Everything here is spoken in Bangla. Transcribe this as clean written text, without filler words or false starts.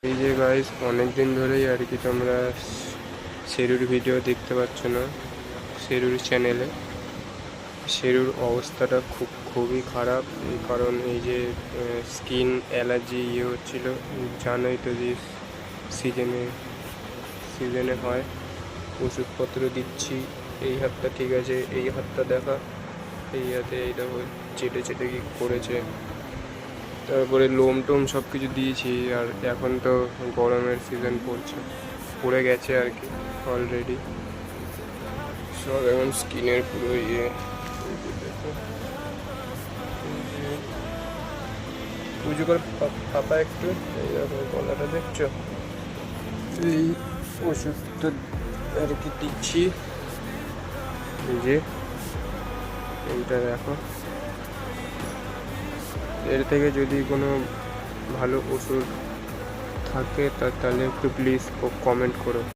এই যে গাইস, অনেক দিন ধরেই আর কি তোমরা শেরুর ভিডিও দেখতে পাচ্ছ না শেরুর চ্যানেলে। শেরুর অবস্থাটা খুবই খারাপ, এই কারণ এই যে স্কিন অ্যালার্জি হচ্ছিল। জানোই তো যে সিজনে সিজনে হয়। ওষুধপত্র দিচ্ছি। এই হাতটা ঠিক আছে, এই হাতটা দেখা, এই হাতে এই দেখো চেটে চেটে কি করেছে। তারপরে লোম টোম সব কিছু দিয়েছি। আর এখন তো গরমের সিজন পড়ে গেছে আর কি অলরেডি। সব এখন স্কিনের পুরো পুজো করে পাপা একটু এই দেখো গলাটা দেখছো। এই ওষুধটা আর কি দিচ্ছি। এই যে এইটা দেখো, এর থেকে যদি কোনো ভালো ওষুধ থাকে তাহলে একটু প্লিজ কমেন্ট করো।